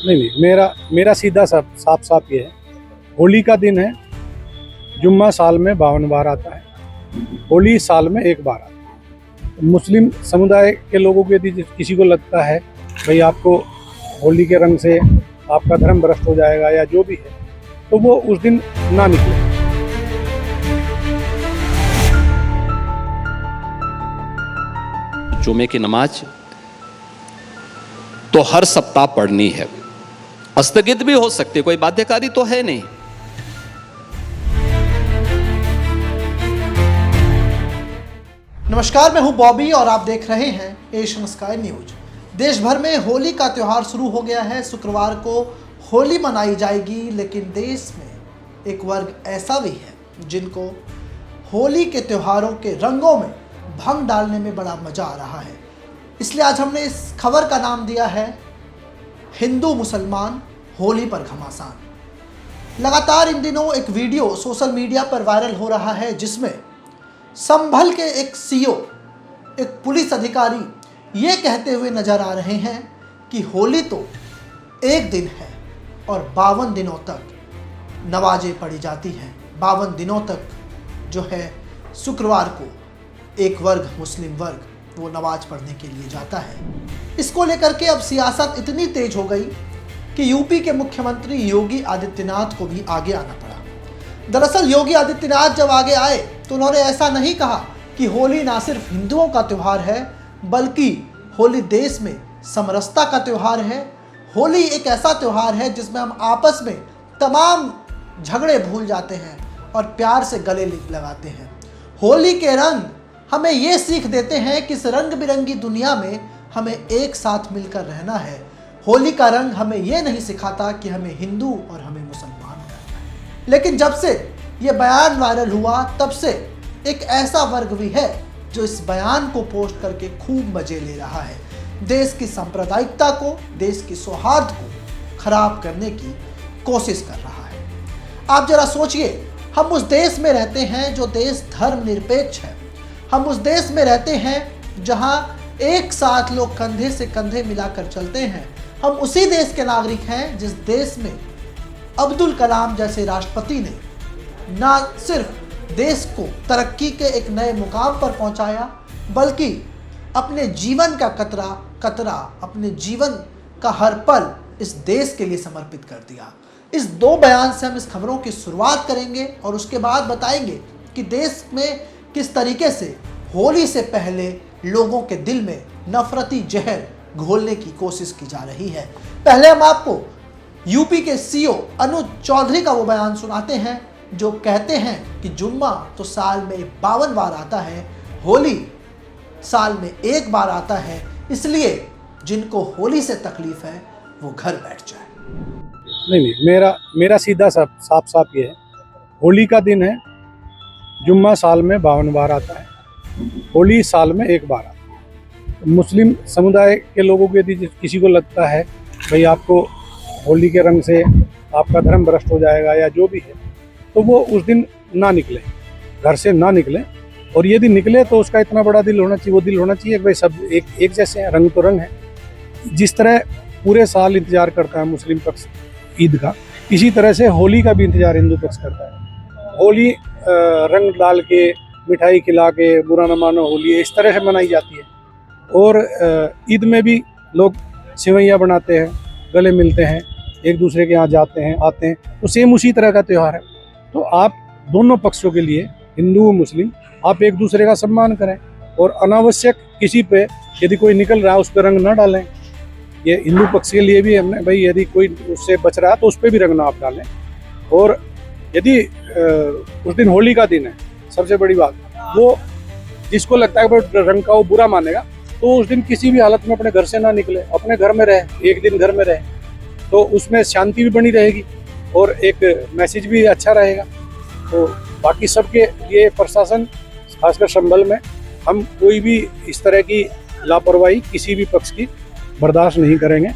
नहीं, मेरा सीधा साफ ये है। होली का दिन है, जुम्मा साल में 52 बार आता है, होली साल में एक बार आता है। मुस्लिम समुदाय के लोगों को यदि किसी को लगता है भाई आपको होली के रंग से आपका धर्म भ्रष्ट हो जाएगा या जो भी है, तो वो उस दिन ना निकले। जुमे की नमाज तो हर सप्ताह पढ़नी है, स्थगित भी हो सकती है, कोई बाध्यकारी तो है नहीं। नमस्कार, मैं हूं बॉबी और आप देख रहे हैं एशियन स्काई न्यूज। देश भर में होली का त्यौहार शुरू हो गया है। शुक्रवार को होली मनाई जाएगी, लेकिन देश में एक वर्ग ऐसा भी है जिनको होली के त्योहारों के रंगों में भंग डालने में बड़ा मजा आ रहा है। इसलिए आज हमने इस खबर का नाम दिया है हिंदू मुसलमान होली पर घमासान। लगातार इन दिनों एक वीडियो सोशल मीडिया पर वायरल हो रहा है जिसमें संभल के एक सीओ, एक पुलिस अधिकारी ये कहते हुए नजर आ रहे हैं कि होली तो एक दिन है और 52 दिनों तक नमाजें पढ़ी जाती हैं। 52 दिनों तक जो है शुक्रवार को एक वर्ग, मुस्लिम वर्ग, वो नमाज पढ़ने के लिए जाता है। इसको लेकर के अब सियासत इतनी तेज हो गई कि यूपी के मुख्यमंत्री योगी आदित्यनाथ को भी आगे आना पड़ा। दरअसल योगी आदित्यनाथ जब आगे आए तो उन्होंने ऐसा नहीं कहा कि होली ना सिर्फ हिंदुओं का त्यौहार है, बल्कि होली देश में समरसता का त्यौहार है। होली एक ऐसा त्यौहार है जिसमें हम आपस में तमाम झगड़े भूल जाते हैं और प्यार से गले लगाते हैं। होली के रंग हमें ये सीख देते हैं कि इस रंग बिरंगी दुनिया में हमें एक साथ मिलकर रहना है। होली का रंग हमें ये नहीं सिखाता कि हमें हिंदू और हमें मुसलमान करना है। लेकिन जब से ये बयान वायरल हुआ तब से एक ऐसा वर्ग भी है जो इस बयान को पोस्ट करके खूब मजे ले रहा है। देश की सांप्रदायिकता को, देश की सौहार्द को खराब करने की कोशिश कर रहा है। आप जरा सोचिए, हम उस देश में रहते हैं जो देश धर्मनिरपेक्ष है। हम उस देश में रहते हैं जहां एक साथ लोग कंधे से कंधे मिलाकर चलते हैं। हम उसी देश के नागरिक हैं जिस देश में अब्दुल कलाम जैसे राष्ट्रपति ने ना सिर्फ देश को तरक्की के एक नए मुकाम पर पहुंचाया, बल्कि अपने जीवन का कतरा अपने जीवन का हर पल इस देश के लिए समर्पित कर दिया। इस दो बयान से हम इस खबरों की शुरुआत करेंगे और उसके बाद बताएंगे कि देश में किस तरीके से होली से पहले लोगों के दिल में नफरती जहर घोलने की कोशिश की जा रही है। पहले हम आपको यूपी के सीओ अनुज चौधरी का वो बयान सुनाते हैं जो कहते हैं कि जुम्मा तो साल में 52 बार आता है, होली साल में एक बार आता है, इसलिए जिनको होली से तकलीफ है वो घर बैठ जाए। नहीं, मेरा सीधा साफ ये है। होली का दिन है, जुम्मा साल में 52 बार आता है, होली साल में एक बार आता है। मुस्लिम समुदाय के लोगों को यदि किसी को लगता है भाई आपको होली के रंग से आपका धर्म भ्रष्ट हो जाएगा या जो भी है, तो वो उस दिन ना निकले, घर से ना निकले। और यदि निकले तो उसका इतना बड़ा दिल होना चाहिए, वो दिल होना चाहिए कि भाई सब एक जैसे हैं, रंग तो रंग है। जिस तरह पूरे साल इंतजार करता है मुस्लिम पक्ष ईद का, इसी तरह से होली का भी इंतजार हिंदू पक्ष करता है। होली रंग डाल के, मिठाई खिला के, बुरा न मानो होली, इस तरह से मनाई जाती है। और ईद में भी लोग सेवैयाँ बनाते हैं, गले मिलते हैं, एक दूसरे के यहाँ जाते हैं, आते हैं, तो सेम उसी तरह का त्यौहार है। तो आप दोनों पक्षों के लिए, हिंदू मुस्लिम, आप एक दूसरे का सम्मान करें और अनावश्यक किसी पे यदि कोई निकल रहा है उस पर रंग ना डालें। ये हिंदू पक्ष के लिए भी हमने भाई यदि कोई उससे बच रहा है तो उस पर भी रंग ना आप डालें। और यदि उस दिन होली का दिन है, सबसे बड़ी बात, वो जिसको लगता है कि रंग का वो बुरा मानेगा, तो उस दिन किसी भी हालत में अपने घर से ना निकले, अपने घर में रहे, एक दिन घर में रहे, तो उसमें शांति भी बनी रहेगी और एक मैसेज भी अच्छा रहेगा। तो बाकी सबके लिए प्रशासन, खासकर संभल में, हम कोई भी इस तरह की लापरवाही किसी भी पक्ष की बर्दाश्त नहीं करेंगे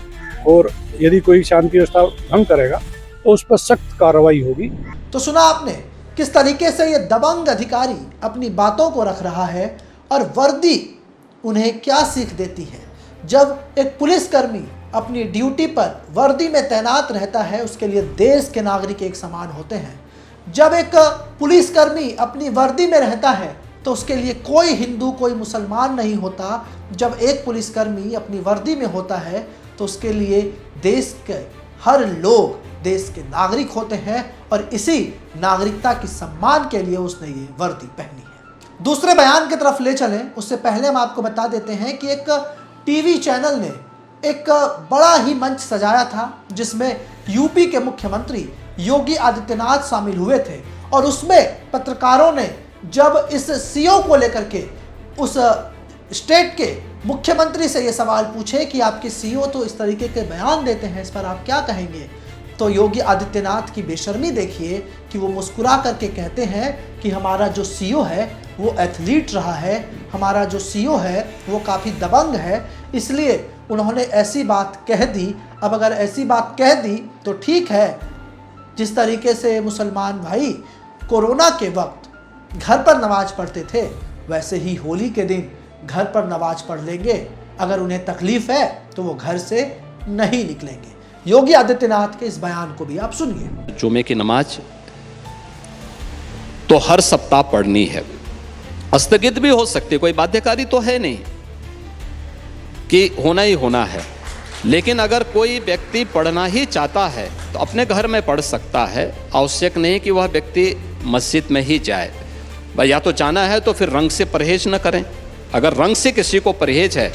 और यदि कोई शांति व्यवस्था भंग करेगा तो उस पर सख्त कार्रवाई होगी। तो सुना आपने किस तरीके से ये दबंग अधिकारी अपनी बातों को रख रहा है और वर्दी उन्हें क्या सीख देती है। जब एक पुलिसकर्मी अपनी ड्यूटी पर वर्दी में तैनात रहता है उसके लिए देश के नागरिक एक समान होते हैं। जब एक पुलिसकर्मी अपनी वर्दी में रहता है तो उसके लिए कोई हिंदू कोई मुसलमान नहीं होता। जब एक पुलिसकर्मी अपनी वर्दी में होता है तो उसके लिए देश के हर लोग देश के नागरिक होते हैं और इसी नागरिकता की सम्मान के लिए उसने ये वर्दी पहनी है। दूसरे बयान की तरफ ले चलें उससे पहले हम आपको बता देते हैं कि एक टीवी चैनल ने एक बड़ा ही मंच सजाया था जिसमें यूपी के मुख्यमंत्री योगी आदित्यनाथ शामिल हुए थे और उसमें पत्रकारों ने जब इस सीओ को लेकर के उस स्टेट के मुख्यमंत्री से ये सवाल पूछे कि आपके सीओ तो इस तरीके के बयान देते हैं, इस पर आप क्या कहेंगे, तो योगी आदित्यनाथ की बेशर्मी देखिए कि वो मुस्कुरा करके कहते हैं कि हमारा जो सीओ है वो एथलीट रहा है, हमारा जो सीओ है वो काफ़ी दबंग है, इसलिए उन्होंने ऐसी बात कह दी। अब अगर ऐसी बात कह दी तो ठीक है, जिस तरीके से मुसलमान भाई कोरोना के वक्त घर पर नमाज पढ़ते थे वैसे ही होली के दिन घर पर नमाज पढ़ लेंगे। अगर उन्हें तकलीफ है तो वो घर से नहीं निकलेंगे। योगी आदित्यनाथ के इस बयान को भी आप सुनिए। जुमे की नमाज तो हर सप्ताह पढ़नी है, स्थगित भी हो सकती है, कोई बाध्यकारी तो है नहीं कि होना ही होना है। लेकिन अगर कोई व्यक्ति पढ़ना ही चाहता है तो अपने घर में पढ़ सकता है, आवश्यक नहीं कि वह व्यक्ति मस्जिद में ही जाए। भाई या तो जाना है तो फिर रंग से परहेज न करें, अगर रंग से किसी को परहेज है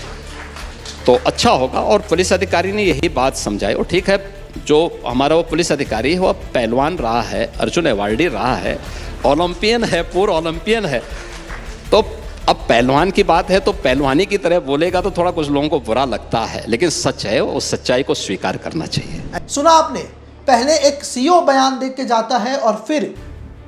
तो अच्छा होगा। और पुलिस अधिकारी ने यही बात समझाई और ठीक है, जो हमारा वो पुलिस अधिकारी है वह पहलवान रहा है, अर्जुन अवार्डी रहा है, ओलंपियन है, पूर्व ओलंपियन है, तो अब पहलवान की बात है तो पहलवानी की तरह बोलेगा तो थोड़ा कुछ लोगों को बुरा लगता है, लेकिन सच है, उस सच्चाई को स्वीकार करना चाहिए। सुना आपने, पहले एक सीओ बयान दे के जाता है और फिर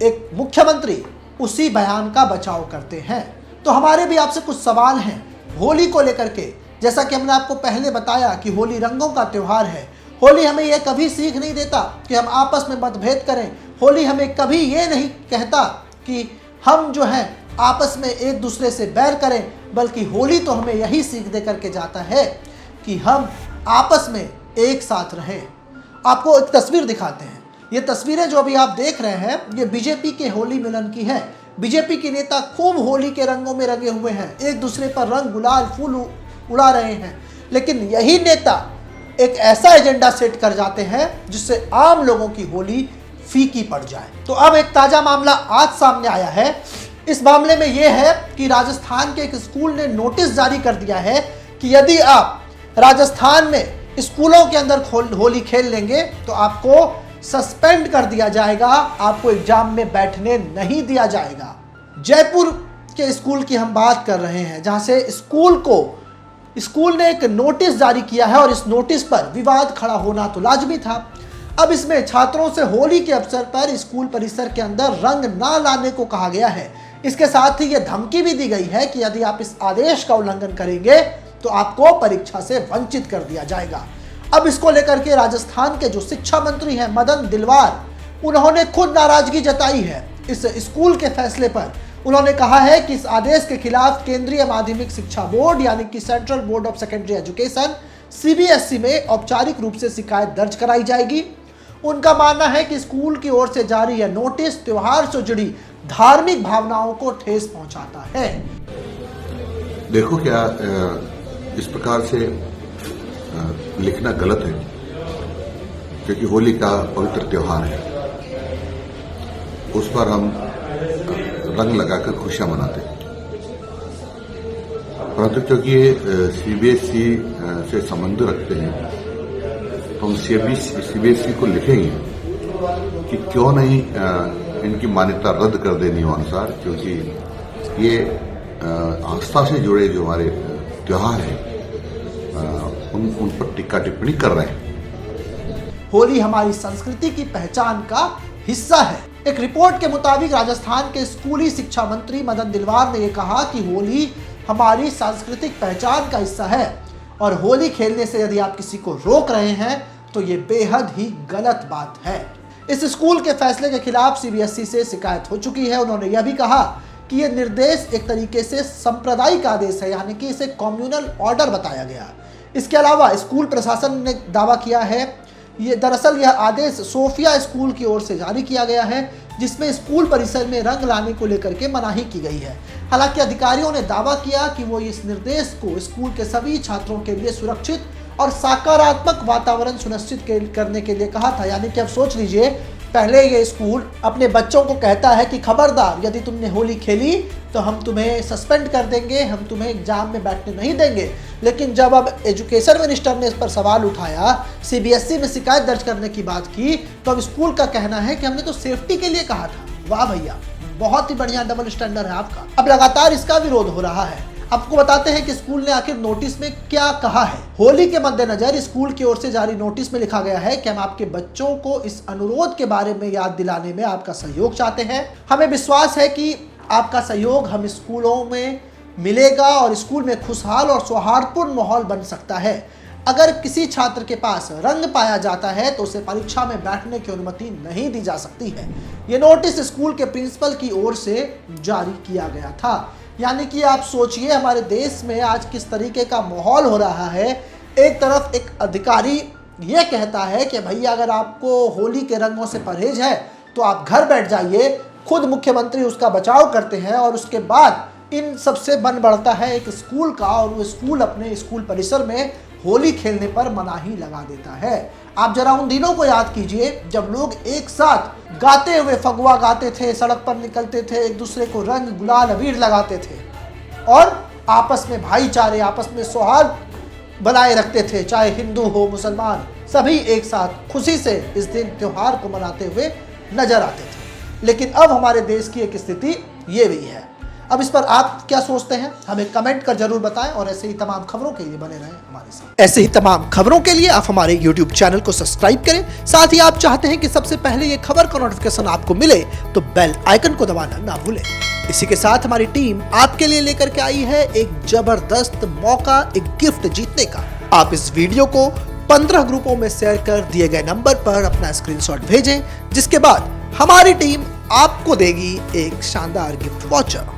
एक मुख्यमंत्री उसी बयान का बचाव करते हैं। तो हमारे भी आपसे कुछ सवाल हैं होली को लेकर के। जैसा कि हमने आपको पहले बताया कि होली रंगों का त्यौहार है। होली हमें यह कभी सीख नहीं देता कि हम आपस में मतभेद करें। होली हमें कभी ये नहीं कहता कि हम जो है आपस में एक दूसरे से बैर करें, बल्कि होली तो हमें यही सीख दे करके जाता है कि हम आपस में एक साथ रहें। आपको एक तस्वीर दिखाते हैं। ये तस्वीरें जो अभी आप देख रहे हैं ये बीजेपी के होली मिलन की है। बीजेपी के नेता खूब होली के रंगों में रंगे हुए हैं, एक दूसरे पर रंग गुलाल फूल उड़ा रहे हैं, लेकिन यही नेता एक ऐसा एजेंडा सेट कर जाते हैं जिससे आम लोगों की होली फीकी पड़ जाए। तो अब एक ताजा मामला आज सामने आया है। इस मामले में यह है कि राजस्थान के एक स्कूल ने नोटिस जारी कर दिया है कि यदि आप राजस्थान में स्कूलों के अंदर होली खेल लेंगे तो आपको सस्पेंड कर दिया जाएगा, आपको एग्जाम में बैठने नहीं दिया जाएगा। जयपुर के स्कूल की हम बात कर रहे हैं, जहां से स्कूल ने एक नोटिस जारी किया है और इस नोटिस पर विवाद खड़ा होना तो लाजमी था। अब इसमें छात्रों से होली के अवसर पर स्कूल परिसर के अंदर रंग ना लाने को कहा गया है। इसके साथ ही यह धमकी भी दी गई है कि यदि आप इस आदेश का उल्लंघन करेंगे तो आपको परीक्षा से वंचित कर दिया जाएगा। अब इसको लेकर के राजस्थान के जो शिक्षा मंत्री हैं मदन दिलवार, उन्होंने खुद नाराजगी जताई है इस स्कूल के फैसले पर। उन्होंने कहा है कि इस आदेश के खिलाफ केंद्रीय माध्यमिक शिक्षा बोर्ड यानी कि central board of secondary education CBSE में औपचारिक रूप से शिकायत दर्ज कराई जाएगी। उनका मानना है कि स्कूल की ओर से जारी यह नोटिस त्योहार से जुड़ी धार्मिक भावनाओं को ठेस पहुंचाता है। देखो क्या इस प्रकार से लिखना गलत है, क्योंकि होली का पवित्र त्योहार है, उस पर हम रंग लगाकर खुशियां मनाते हैं। परंतु क्योंकि ये CBSE से संबंध रखते हैं तो हम CBSE को लिखेंगे कि क्यों नहीं इनकी मान्यता रद्द कर दे नियमानुसार, क्योंकि ये आस्था से जुड़े जो हमारे त्योहार हैं उन पर टीका टिप्पणी कर रहे हैं। होली हमारी संस्कृति की पहचान का हिस्सा है। एक रिपोर्ट के मुताबिक राजस्थान के स्कूली शिक्षा मंत्री मदन दिलवार ने यह कहा कि होली हमारी सांस्कृतिक पहचान का हिस्सा है और होली खेलने से यदि आप किसी को रोक रहे हैं तो ये बेहद ही गलत बात है। इस स्कूल के फैसले के खिलाफ CBSE से शिकायत हो चुकी है। उन्होंने यह भी कहा कि यह निर्देश एक तरीके से सांप्रदायिक आदेश है, यानी कि इसे कम्युनल ऑर्डर बताया गया। इसके अलावा स्कूल प्रशासन ने दावा किया है, ये दरअसल यह आदेश सोफिया स्कूल की ओर से जारी किया गया है, जिसमें स्कूल परिसर में रंग लाने को लेकर के मनाही की गई है। हालांकि अधिकारियों ने दावा किया कि वो इस निर्देश को स्कूल के सभी छात्रों के लिए सुरक्षित और सकारात्मक वातावरण सुनिश्चित करने के लिए कहा था। यानी कि अब सोच लीजिए, पहले ये स्कूल अपने बच्चों को कहता है कि खबरदार यदि तुमने होली खेली तो हम तुम्हें सस्पेंड कर देंगे, हम तुम्हें एग्जाम में बैठने नहीं देंगे। लेकिन जब अब एजुकेशन मिनिस्टर ने इस पर सवाल उठाया, सीबीएसई में शिकायत दर्ज करने की बात की, तो अब स्कूल का कहना है कि हमने तो सेफ्टी के लिए कहा था। वाह भैया, बहुत ही बढ़िया डबल स्टैंडर्ड है आपका। अब लगातार इसका विरोध हो रहा है। आपको बताते हैं कि स्कूल ने आखिर नोटिस में क्या कहा है। होली के मद्देनजर स्कूल की ओर से जारी नोटिस में लिखा गया है कि हम आपके बच्चों को इस अनुरोध के बारे में याद दिलाने में आपका सहयोग चाहते हैं। हमें विश्वास है कि आपका सहयोग हम स्कूलों में मिलेगा और स्कूल में खुशहाल और सौहार्दपूर्ण माहौल बन सकता है। अगर किसी छात्र के पास रंग पाया जाता है तो उसे परीक्षा में बैठने की अनुमति नहीं दी जा सकती है। ये नोटिस स्कूल के प्रिंसिपल की ओर से जारी किया गया था। यानी कि आप सोचिए हमारे देश में आज किस तरीके का माहौल हो रहा है। एक तरफ एक अधिकारी ये कहता है कि भैया अगर आपको होली के रंगों से परहेज है तो आप घर बैठ जाइए, खुद मुख्यमंत्री उसका बचाव करते हैं, और उसके बाद इन सबसे बन बढ़ता है एक स्कूल का, और वो स्कूल अपने स्कूल परिसर में होली खेलने पर मनाही लगा देता है। आप जरा उन दिनों को याद कीजिए जब लोग एक साथ गाते हुए फगुआ गाते थे, सड़क पर निकलते थे, एक दूसरे को रंग गुलाल अबीर लगाते थे और आपस में भाईचारे, आपस में सौहार्द बनाए रखते थे। चाहे हिंदू हो मुसलमान, सभी एक साथ खुशी से इस दिन त्योहार को मनाते हुए नजर आते थे। लेकिन अब हमारे देश की एक स्थिति ये भी है। अब इस पर आप क्या सोचते हैं, हमें कमेंट कर जरूर बताएं, और ऐसे ही तमाम खबरों के लिए बने रहें हमारे साथ। ऐसे ही तमाम खबरों के लिए आप हमारे YouTube चैनल को सब्सक्राइब करें। साथ ही आप चाहते हैं कि सबसे पहले ये खबर का नोटिफिकेशन आपको मिले तो बेल आइकन को दबाना ना भूलें। इसी के साथ हमारी टीम आपके लिए लेकर के आई है एक जबरदस्त मौका, एक गिफ्ट जीतने का। आप इस वीडियो को 15 ग्रुपों में शेयर कर दिए गए नंबर पर अपना स्क्रीनशॉट भेजें, जिसके बाद हमारी टीम आपको देगी एक शानदार गिफ्ट वाउचर।